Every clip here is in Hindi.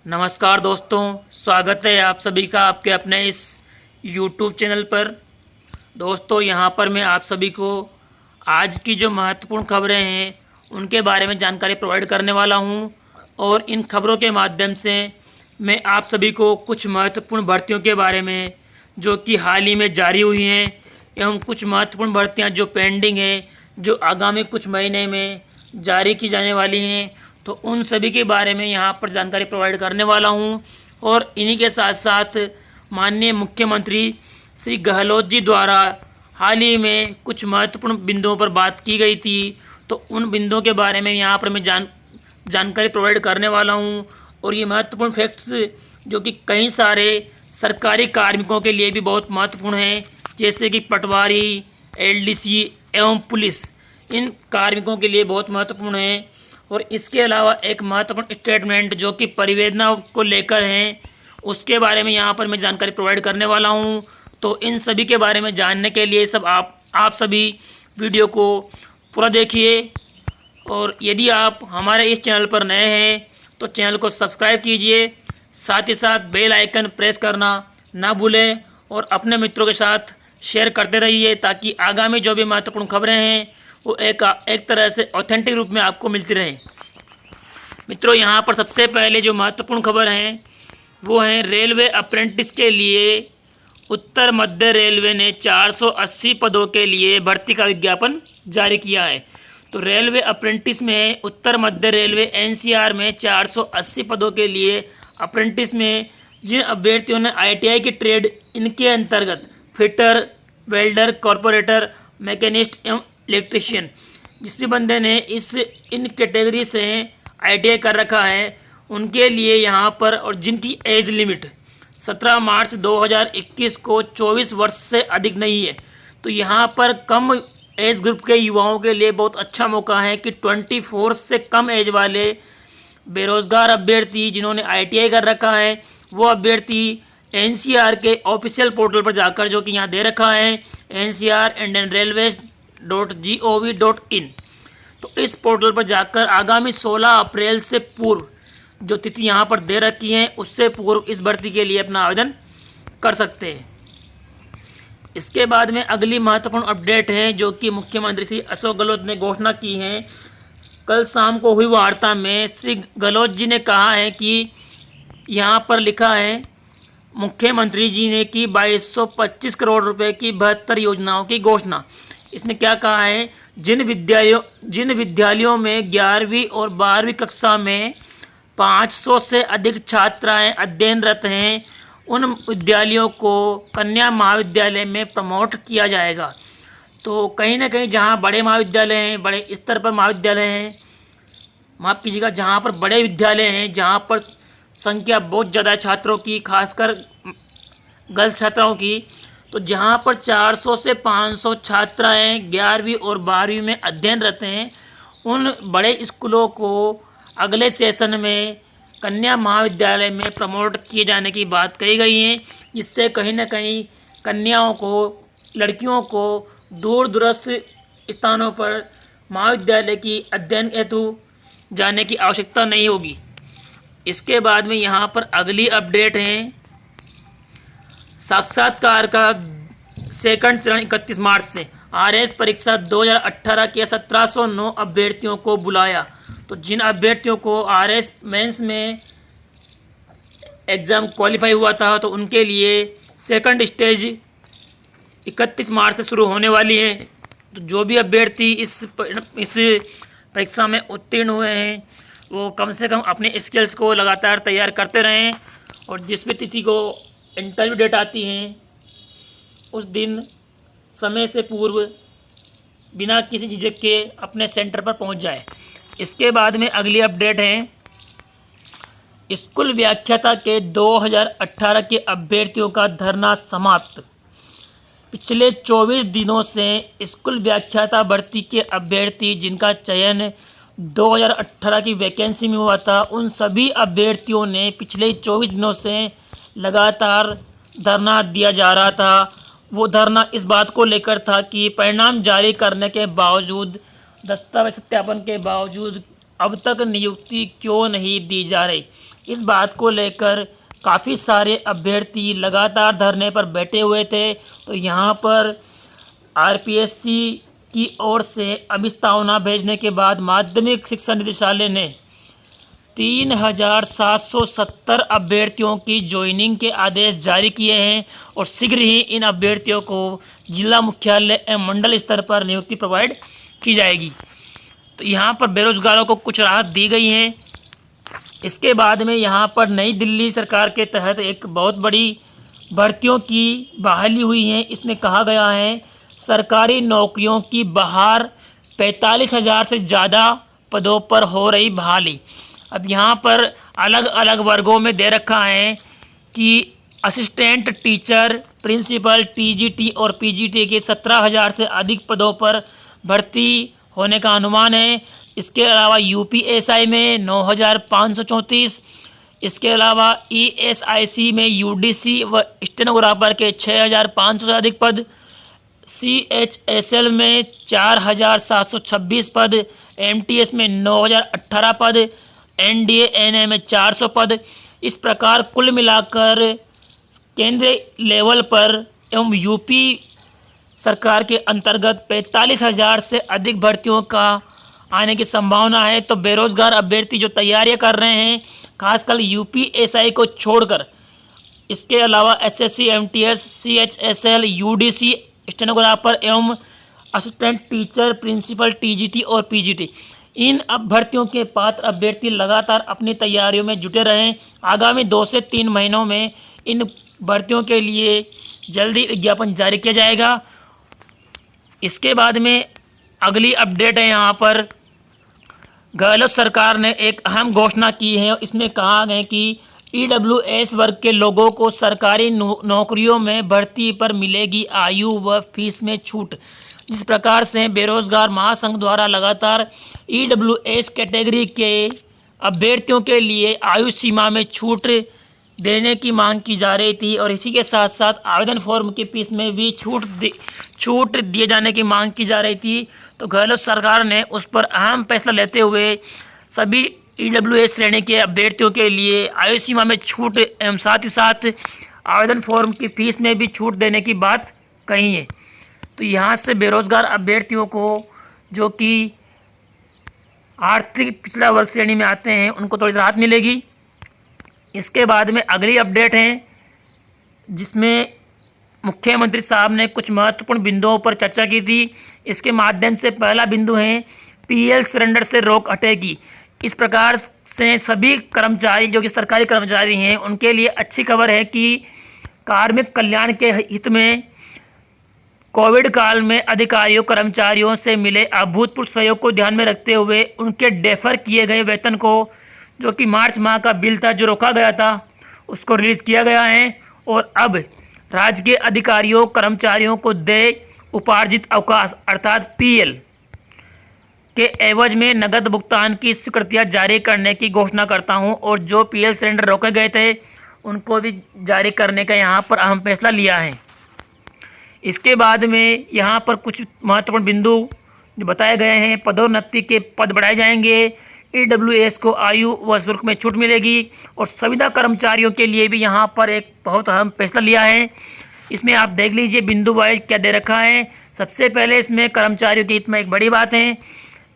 नमस्कार दोस्तों, स्वागत है आप सभी का आपके अपने इस YouTube चैनल पर। दोस्तों, यहाँ पर मैं आप सभी को आज की जो महत्वपूर्ण खबरें हैं उनके बारे में जानकारी प्रोवाइड करने वाला हूँ और इन खबरों के माध्यम से मैं आप सभी को कुछ महत्वपूर्ण भर्तियों के बारे में जो कि हाल ही में जारी हुई हैं एवं कुछ महत्वपूर्ण भर्तियाँ जो पेंडिंग हैं, जो आगामी कुछ महीने में जारी की जाने वाली हैं, तो उन सभी के बारे में यहाँ पर जानकारी प्रोवाइड करने वाला हूँ। और इन्हीं के साथ साथ माननीय मुख्यमंत्री श्री गहलोत जी द्वारा हाल ही में कुछ महत्वपूर्ण बिंदुओं पर बात की गई थी, तो उन बिंदुओं के बारे में यहाँ पर मैं जानकारी प्रोवाइड करने वाला हूँ। और ये महत्वपूर्ण फैक्ट्स जो कि कई सारे सरकारी कार्मिकों के लिए भी बहुत महत्वपूर्ण हैं, जैसे कि पटवारी, एलडीसी एवं पुलिस, इन कार्मिकों के लिए बहुत महत्वपूर्ण है। और इसके अलावा एक महत्वपूर्ण स्टेटमेंट जो कि परिवेदना को लेकर हैं, उसके बारे में यहाँ पर मैं जानकारी प्रोवाइड करने वाला हूँ। तो इन सभी के बारे में जानने के लिए आप सभी वीडियो को पूरा देखिए। और यदि आप हमारे इस चैनल पर नए हैं तो चैनल को सब्सक्राइब कीजिए, साथ ही साथ बेल आइकन प्रेस करना ना भूलें और अपने मित्रों के साथ शेयर करते रहिए, ताकि आगामी जो भी महत्वपूर्ण खबरें हैं वो एक तरह से ऑथेंटिक रूप में आपको मिलती रहें। मित्रों, यहाँ पर सबसे पहले जो महत्वपूर्ण खबर हैं वो हैं रेलवे अप्रेंटिस के लिए उत्तर मध्य रेलवे ने 480 पदों के लिए भर्ती का विज्ञापन जारी किया है। तो रेलवे अप्रेंटिस में उत्तर मध्य रेलवे एनसीआर में 480 पदों के लिए अप्रेंटिस में जिन अभ्यर्थियों ने आईटीआई की ट्रेड, इनके अंतर्गत फिटर, वेल्डर, कॉरपोरेटर, मैकेनिस्ट एवं इलेक्ट्रिशियन, जिस भी बंदे ने इन कैटेगरी से आईटीआई कर रखा है उनके लिए यहाँ पर, और जिनकी एज लिमिट 17 मार्च 2021 को 24 वर्ष से अधिक नहीं है, तो यहाँ पर कम एज ग्रुप के युवाओं के लिए बहुत अच्छा मौका है कि 24 से कम एज वाले बेरोजगार अभ्यर्थी जिन्होंने आईटीआई कर रखा है वो अभ्यर्थी एनसीआर के ऑफिशियल पोर्टल पर जाकर, जो कि यहाँ दे रखा है ncr.indianrailways.gov.in, तो इस पोर्टल पर जाकर आगामी 16 अप्रैल से पूर्व जो तिथि यहाँ पर दे रखी है उससे पूर्व इस भर्ती के लिए अपना आवेदन कर सकते हैं। इसके बाद में अगली महत्वपूर्ण अपडेट है जो कि मुख्यमंत्री श्री अशोक गहलोत ने घोषणा की है। कल शाम को हुई वार्ता में श्री गहलोत जी ने कहा है कि यहाँ पर लिखा है, मुख्यमंत्री जी ने की 2225 करोड़ रुपए की 72 योजनाओं की घोषणा। इसमें क्या कहा है, जिन विद्यालयों में 11वीं और 12वीं कक्षा में 500 से अधिक छात्राएं अध्ययनरत हैं उन विद्यालयों को कन्या महाविद्यालय में प्रमोट किया जाएगा। तो कहीं ना कहीं जहां बड़े महाविद्यालय हैं, बड़े स्तर पर महाविद्यालय हैं, माफ़ कीजिएगा, जहां पर बड़े विद्यालय हैं, जहां पर संख्या बहुत ज़्यादा छात्रों की, खासकर गर्ल्स छात्राओं की, तो जहां पर 400 से 500 छात्राएं 11वीं और 12वीं में अध्ययनरत हैं, उन बड़े स्कूलों को अगले सेशन में कन्या महाविद्यालय में प्रमोट किए जाने की बात कही गई है, जिससे कहीं ना कहीं कन्याओं को, लड़कियों को दूर दूरस्थ स्थानों पर महाविद्यालय की अध्ययन हेतु जाने की आवश्यकता नहीं होगी। इसके बाद में यहाँ पर अगली अपडेट है, साक्षात्कार का सेकंड चरण 31 मार्च से। आरएस परीक्षा 2018 के 1709 अभ्यर्थियों को बुलाया। तो जिन अभ्यर्थियों को आरएस मेंस में एग्ज़ाम क्वालिफाई हुआ था तो उनके लिए सेकंड स्टेज 31 मार्च से शुरू होने वाली है। तो जो भी अभ्यर्थी इस परीक्षा में उत्तीर्ण हुए हैं वो कम से कम अपने स्किल्स को लगातार तैयार करते रहें, और जिस भी तिथि को इंटरव्यू डेट आती है उस दिन समय से पूर्व बिना किसी झिझक के अपने सेंटर पर पहुंच जाए। इसके बाद में अगली अपडेट है, स्कूल व्याख्याता के 2018 के अभ्यर्थियों का धरना समाप्त। पिछले 24 दिनों से स्कूल व्याख्याता भर्ती के अभ्यर्थी जिनका चयन 2018 की वैकेंसी में हुआ था, उन सभी अभ्यर्थियों ने पिछले 24 दिनों से लगातार धरना दिया जा रहा था। वो धरना इस बात को लेकर था कि परिणाम जारी करने के बावजूद, दस्तावेज सत्यापन के बावजूद अब तक नियुक्ति क्यों नहीं दी जा रही। इस बात को लेकर काफ़ी सारे अभ्यर्थी लगातार धरने पर बैठे हुए थे। तो यहाँ पर आरपीएससी की ओर से अभिस्तावना भेजने के बाद माध्यमिक शिक्षा निदेशालय ने 3,770 अभ्यर्थियों की ज्वाइनिंग के आदेश जारी किए हैं और शीघ्र ही इन अभ्यर्थियों को जिला मुख्यालय एवं मंडल स्तर पर नियुक्ति प्रोवाइड की जाएगी। तो यहाँ पर बेरोजगारों को कुछ राहत दी गई है। इसके बाद में यहाँ पर नई दिल्ली सरकार के तहत एक बहुत बड़ी भर्तियों की बहाली हुई है। इसमें कहा गया है सरकारी नौकरियों की बहार 45,000 से ज़्यादा पदों पर हो रही बहाली। अब यहाँ पर अलग अलग वर्गों में दे रखा है कि असिस्टेंट टीचर, प्रिंसिपल, टीजीटी और पीजीटी के 17,000 से अधिक पदों पर भर्ती होने का अनुमान है। इसके अलावा यूपीएसआई में 9,534, इसके अलावा ईएसआईसी में यूडीसी व स्टेनोग्राफर के 6,500 से अधिक पद, सीएचएसएल में 4,726 पद, एमटीएस में 9,018 पद, एनडीए-एनए में 400 पद। इस प्रकार कुल मिलाकर केंद्रीय लेवल पर एवं यूपी सरकार के अंतर्गत 45,000 से अधिक भर्तियों का आने की संभावना है। तो बेरोजगार अभ्यर्थी जो तैयारियां कर रहे हैं, खासकर यूपीएसआई को छोड़कर, इसके अलावा SSC, MTS, CHSL, UDC, stenographer एवं असिस्टेंट टीचर, प्रिंसिपल, टीजीटी और पीजीटी, इन भर्तियों के पात्र अभ्यर्थी लगातार अपनी तैयारियों में जुटे रहें। आगामी 2 से 3 महीनों में इन भर्तियों के लिए जल्दी विज्ञापन जारी किया जाएगा। इसके बाद में अगली अपडेट है, यहाँ पर गहलोत सरकार ने एक अहम घोषणा की है। इसमें कहा गया कि ईडब्ल्यूएस वर्ग के लोगों को सरकारी नौकरियों में भर्ती पर मिलेगी आयु व फीस में छूट। जिस प्रकार से बेरोजगार महासंघ द्वारा लगातार ईडब्ल्यूएस कैटेगरी के अभ्यर्थियों के लिए आयु सीमा में छूट देने की मांग की जा रही थी और इसी के साथ साथ आवेदन फॉर्म की फीस में भी छूट दिए जाने की मांग की जा रही थी। तो गहलोत सरकार ने उस पर अहम फैसला लेते हुए सभी ईडब्ल्यूएस श्रेणी के अभ्यर्थियों के लिए आयु सीमा में छूट एवं साथ ही साथ आवेदन फॉर्म की फीस में भी छूट देने की बात कही है। तो यहाँ से बेरोजगार अभ्यर्थियों को जो कि आर्थिक पिछड़ा वर्ग श्रेणी में आते हैं उनको थोड़ी राहत मिलेगी। इसके बाद में अगली अपडेट है जिसमें मुख्यमंत्री साहब ने कुछ महत्वपूर्ण बिंदुओं पर चर्चा की थी। इसके माध्यम से पहला बिंदु है पीएल सरेंडर से रोक हटेगी। इस प्रकार से सभी कर्मचारी जो कि सरकारी कर्मचारी हैं उनके लिए अच्छी खबर है कि कार्मिक कल्याण के हित में कोविड काल में अधिकारियों कर्मचारियों से मिले अभूतपूर्व सहयोग को ध्यान में रखते हुए उनके डेफर किए गए वेतन को, जो कि मार्च माह का बिल था जो रोका गया था, उसको रिलीज किया गया है और अब राज्य के अधिकारियों कर्मचारियों को देय उपार्जित अवकाश अर्थात पीएल के एवज में नगद भुगतान की स्वीकृतियाँ जारी करने की घोषणा करता हूं और जो पीएल सिलेंडर रोके गए थे उनको भी जारी करने का यहां पर अहम फैसला लिया है। इसके बाद में यहाँ पर कुछ महत्वपूर्ण बिंदु जो बताए गए हैं, पदोन्नति के पद बढ़ाए जाएंगे, ईडब्ल्यूएस को आयु व शुल्क में छूट मिलेगी और संविदा कर्मचारियों के लिए भी यहाँ पर एक बहुत अहम फैसला लिया है। इसमें आप देख लीजिए बिंदु वाइज क्या दे रखा है। सबसे पहले इसमें कर्मचारियों के हित में एक बड़ी बात है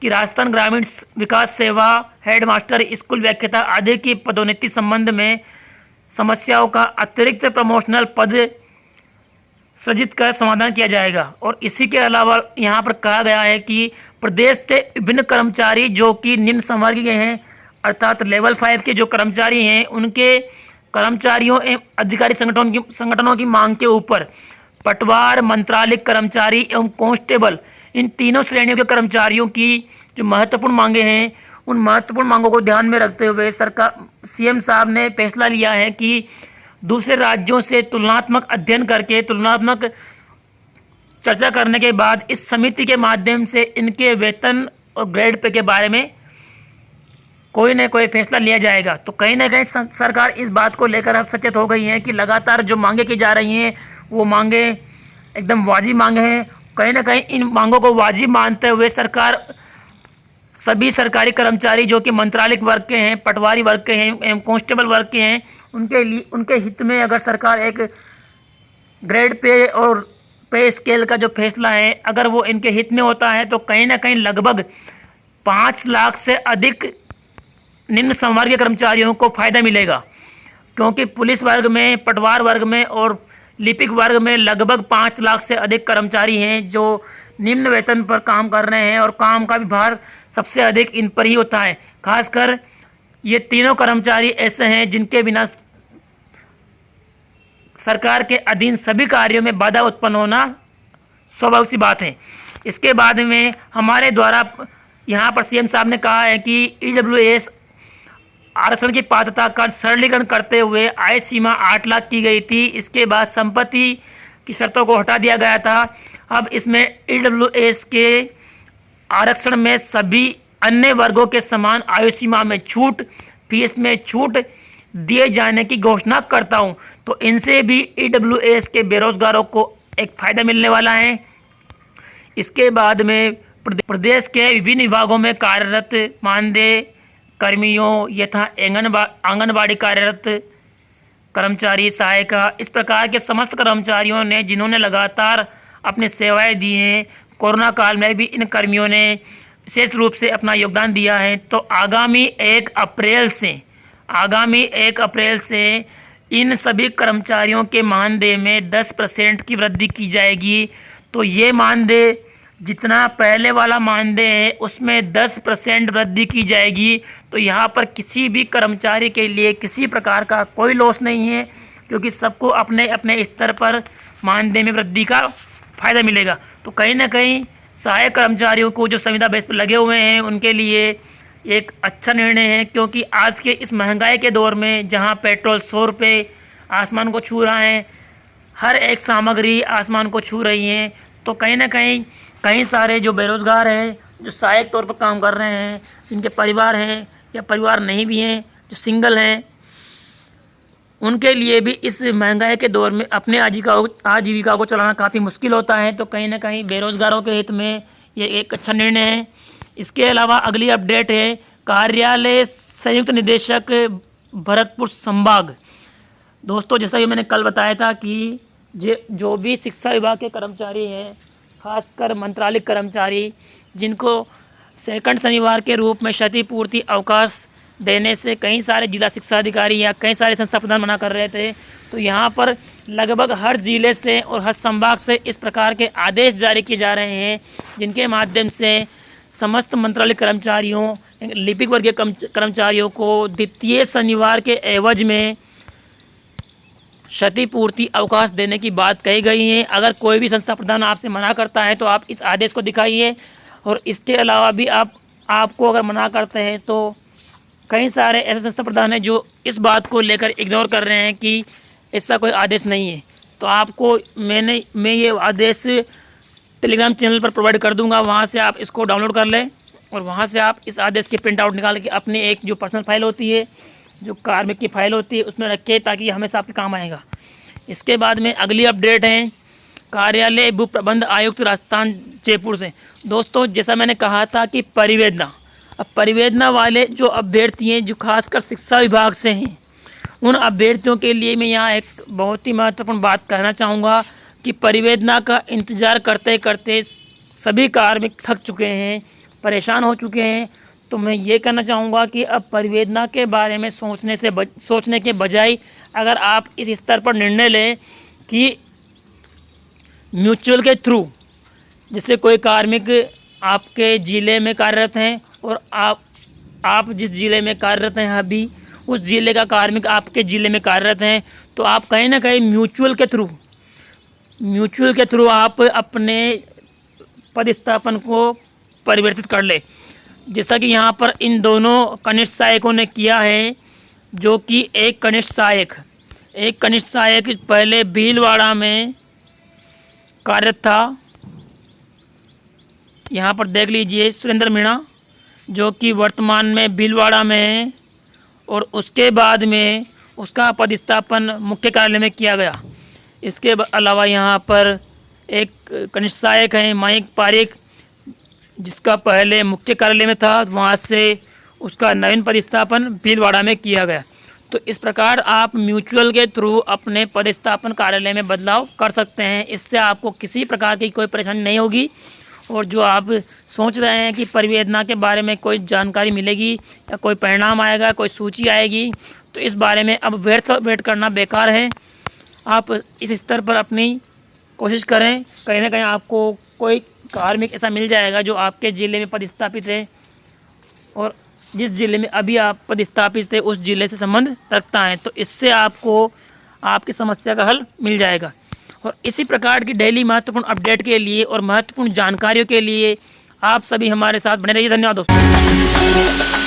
कि राजस्थान ग्रामीण विकास सेवा, हेडमास्टर, स्कूल व्याख्याता आदि की पदोन्नति संबंध में समस्याओं का अतिरिक्त प्रमोशनल पद सृजित कर समाधान किया जाएगा। और इसी के अलावा यहाँ पर कहा गया है कि प्रदेश से विभिन्न कर्मचारी जो कि निम्न संवर्ग के हैं अर्थात लेवल 5 के जो कर्मचारी हैं उनके कर्मचारियों एवं अधिकारी संगठनों की मांग के ऊपर पटवार, मंत्रालय कर्मचारी एवं कांस्टेबल, इन तीनों श्रेणियों के कर्मचारियों की जो महत्वपूर्ण मांगे हैं उन महत्वपूर्ण मांगों को ध्यान में रखते हुए सरकार सीएम साहब ने फैसला लिया है कि दूसरे राज्यों से तुलनात्मक अध्ययन करके तुलनात्मक चर्चा करने के बाद इस समिति के माध्यम से इनके वेतन और ग्रेड पे के बारे में कोई न कोई फैसला लिया जाएगा। तो कहीं ना कहीं सरकार इस बात को लेकर अब सचेत हो गई है कि लगातार जो मांगे की जा रही हैं वो मांगे एकदम वाजिब मांगे हैं। कहीं ना कहीं इन मांगों को वाजिब मानते हुए सरकार सभी सरकारी कर्मचारी जो कि मंत्रालय वर्ग के हैं, पटवारी वर्ग के हैं एवं कांस्टेबल वर्ग के हैं, उनके लिए उनके हित में अगर सरकार एक ग्रेड पे और पे स्केल का जो फैसला है अगर वो इनके हित में होता है तो कहीं ना कहीं लगभग 5 लाख से अधिक निम्न संवर्गीय कर्मचारियों को फ़ायदा मिलेगा, क्योंकि पुलिस वर्ग में, पटवार वर्ग में और लिपिक वर्ग में लगभग 5 लाख से अधिक कर्मचारी हैं जो निम्न वेतन पर काम कर रहे हैं और काम का भी भार सबसे अधिक इन पर ही होता है। खासकर ये तीनों कर्मचारी ऐसे हैं जिनके बिना सरकार के अधीन सभी कार्यों में बाधा उत्पन्न होना स्वाभाविक सी बात है। इसके बाद में हमारे द्वारा यहाँ पर सीएम साहब ने कहा है कि ईडब्ल्यूएस आरक्षण की पात्रता का सरलीकरण करते हुए आय सीमा 8 लाख की गई थी। इसके बाद संपत्ति की शर्तों को हटा दिया गया था। अब इसमें ईडब्ल्यूएस के आरक्षण में सभी अन्य वर्गों के समान आयु सीमा में छूट, फीस में छूट दिए जाने की घोषणा करता हूं। तो इनसे भी ईडब्ल्यूएस के बेरोजगारों को एक फ़ायदा मिलने वाला है। इसके बाद में प्रदेश के विभिन्न विभागों में कार्यरत मानदेय कर्मियों यथा आंगनबाड़ी कार्यरत कर्मचारी, सहायिका, इस प्रकार के समस्त कर्मचारियों ने जिन्होंने लगातार अपनी सेवाएं दी हैं, कोरोना काल में भी इन कर्मियों ने विशेष रूप से अपना योगदान दिया है। तो आगामी 1 अप्रैल से इन सभी कर्मचारियों के मानदेय में 10% की वृद्धि की जाएगी। तो ये मानदेय जितना पहले वाला मानदेय है उसमें 10% वृद्धि की जाएगी। तो यहाँ पर किसी भी कर्मचारी के लिए किसी प्रकार का कोई लॉस नहीं है, क्योंकि सबको अपने अपने स्तर पर मानदेय में वृद्धि का फ़ायदा मिलेगा। तो कहीं ना कहीं सहायक कर्मचारियों को जो संविदा बेस पर लगे हुए हैं उनके लिए एक अच्छा निर्णय है, क्योंकि आज के इस महंगाई के दौर में जहाँ पेट्रोल 100 रुपये आसमान को छू रहा है, हर एक सामग्री आसमान को छू रही है, तो कहीं ना कहीं कई सारे जो बेरोज़गार हैं, जो सहायक तौर पर काम कर रहे हैं, जिनके परिवार हैं या परिवार नहीं भी हैं, जो सिंगल हैं, उनके लिए भी इस महंगाई के दौर में अपने आजीविका को चलाना काफ़ी मुश्किल होता है। तो कहीं ना कहीं बेरोज़गारों के हित में ये एक अच्छा निर्णय है। इसके अलावा अगली अपडेट है कार्यालय संयुक्त निदेशक भरतपुर संभाग। दोस्तों, जैसा कि मैंने कल बताया था कि जो भी शिक्षा विभाग के कर्मचारी हैं, खासकर मंत्रालय कर्मचारी, जिनको सेकंड शनिवार के रूप में क्षतिपूर्ति अवकाश देने से कई सारे जिला शिक्षा अधिकारी या कई सारे संस्था प्रधान मना कर रहे थे, तो यहाँ पर लगभग हर जिले से और हर संभाग से इस प्रकार के आदेश जारी किए जा रहे हैं, जिनके माध्यम से समस्त मंत्रालय कर्मचारियों, लिपिक वर्ग के कर्मचारियों को द्वितीय शनिवार के एवज में क्षतिपूर्ति अवकाश देने की बात कही गई है। अगर कोई भी संस्था प्रधान आपसे मना करता है तो आप इस आदेश को दिखाइए, और इसके अलावा भी आपको अगर मना करते हैं तो कई सारे ऐसे संस्था प्रधान हैं जो इस बात को लेकर इग्नोर कर रहे हैं कि ऐसा कोई आदेश नहीं है। तो आपको मैं ये आदेश टेलीग्राम चैनल पर प्रोवाइड कर दूंगा, वहाँ से आप इसको डाउनलोड कर लें और वहाँ से आप इस आदेश के प्रिंट आउट निकाल के अपनी एक जो पर्सनल फाइल होती है, जो कार्मिक की फाइल होती है, उसमें रखें ताकि हमेशा आपके काम आएगा। इसके बाद में अगली अपडेट है कार्यालय भू प्रबंध आयुक्त राजस्थान जयपुर से। दोस्तों, जैसा मैंने कहा था कि परिवेदना वाले जो अभ्यर्थी हैं जो खासकर शिक्षा विभाग से हैं, उन अभ्यर्थियों के लिए मैं यहाँ एक बहुत ही महत्वपूर्ण बात कहना चाहूँगा कि परिवेदना का इंतज़ार करते करते सभी कार्मिक थक चुके हैं, परेशान हो चुके हैं। तो मैं ये कहना चाहूँगा कि अब परिवेदना के बारे में सोचने के बजाय अगर आप इस स्तर पर निर्णय लें कि म्यूचुअल के थ्रू, जैसे कोई कार्मिक आपके ज़िले में कार्यरत हैं और आप जिस ज़िले में कार्यरत हैं अभी उस ज़िले का कार्मिक आपके ज़िले में कार्यरत हैं, तो आप कहीं ना कहीं म्यूचुअल के थ्रू आप अपने पदस्थापन को परिवर्तित कर ले, जैसा कि यहाँ पर इन दोनों कनिष्ठ सहायकों ने किया है। जो कि एक कनिष्ठ सहायक पहले भीलवाड़ा में कार्यरत था, यहाँ पर देख लीजिए सुरेंद्र मीणा, जो कि वर्तमान में भीलवाड़ा में है, और उसके बाद में उसका पदस्थापन मुख्य कार्यालय में किया गया। इसके अलावा यहाँ पर एक कनिष्ठ सहायक हैं मयंक पारिक, जिसका पहले मुख्य कार्यालय में था, वहाँ से उसका नवीन पदस्थापन भीलवाड़ा में किया गया। तो इस प्रकार आप म्यूचुअल के थ्रू अपने पदस्थापन कार्यालय में बदलाव कर सकते हैं। इससे आपको किसी प्रकार की कोई परेशानी नहीं होगी। और जो आप सोच रहे हैं कि परिवेदना के बारे में कोई जानकारी मिलेगी या कोई परिणाम आएगा, कोई सूची आएगी, तो इस बारे में अब व्यर्थ वेट करना बेकार है। आप इस स्तर पर अपनी कोशिश करें, कहीं ना कहीं आपको कोई कार्मिक ऐसा मिल जाएगा जो आपके ज़िले में पदस्थापित है और जिस ज़िले में अभी आप पदस्थापित थे उस ज़िले से संबंध रखता है। तो इससे आपको आपकी समस्या का हल मिल जाएगा। और इसी प्रकार की डेली महत्वपूर्ण अपडेट के लिए और महत्वपूर्ण जानकारियों के लिए आप सभी हमारे साथ बने रहिए। धन्यवाद दोस्तों।